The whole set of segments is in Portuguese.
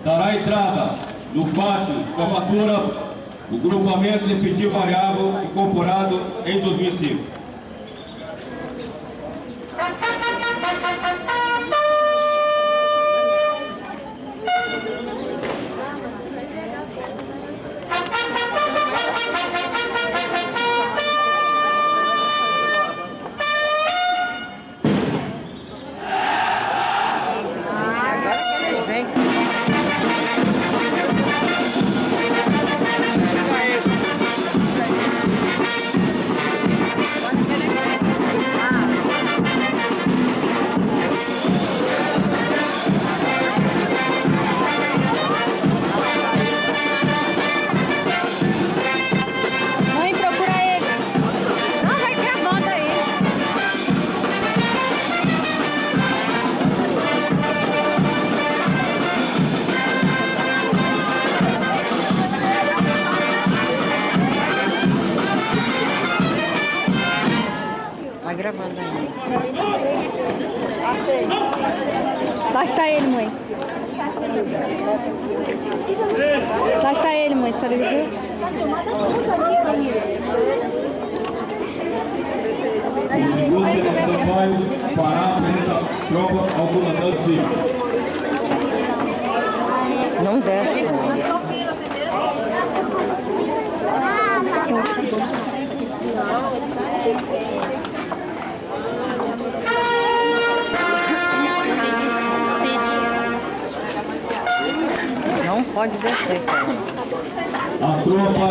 dará entrada no pátio de formatura o grupamento de efetivo variável incorporado em 2005. Tá gravando ainda. Lá está ele, mãe. Lá está ele, mãe. Você viu? Os seleções para essa prova ao comandante civil. Não desce. Não pode descer, cara. A tropa...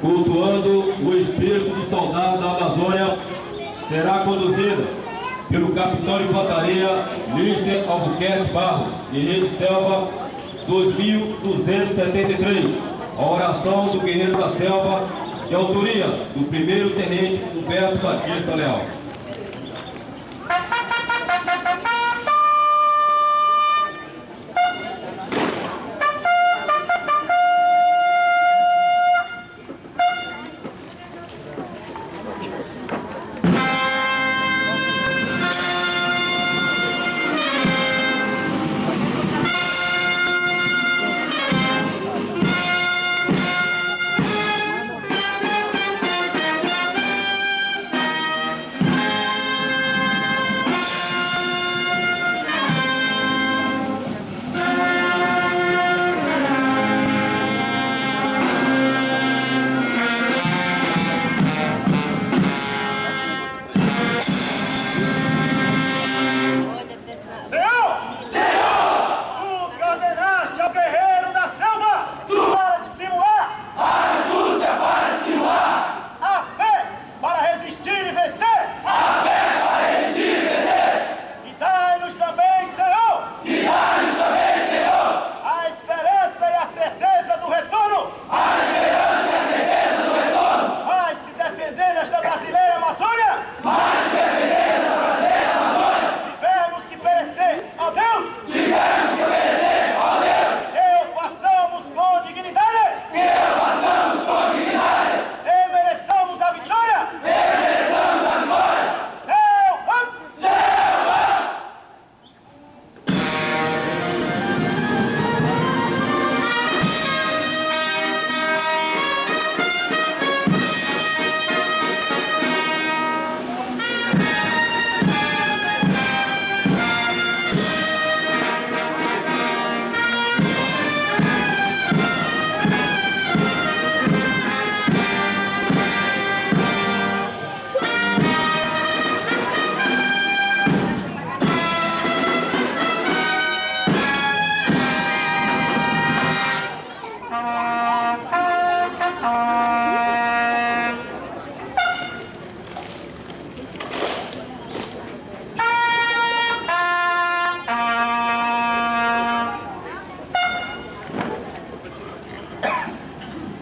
Cultuando o espírito do soldado da Amazônia, será conduzida pelo capitão de infantaria Líster Albuquerque Barros, guerreiro de selva 2273, a oração do guerreiro da selva, de autoria do primeiro tenente Humberto Batista Leal.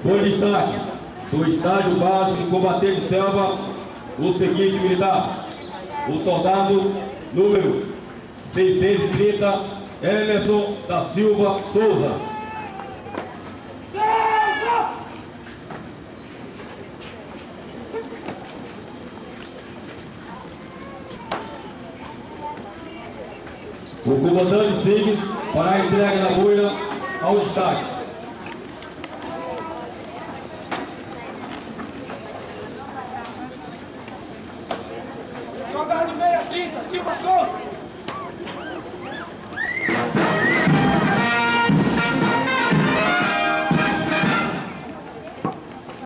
Por destaque, do estágio básico de combater de selva, o seguinte militar: o soldado número 630, Emerson da Silva Souza. O comandante segue para a entrega da boina ao destaque. Soldado 630, Silva Souza!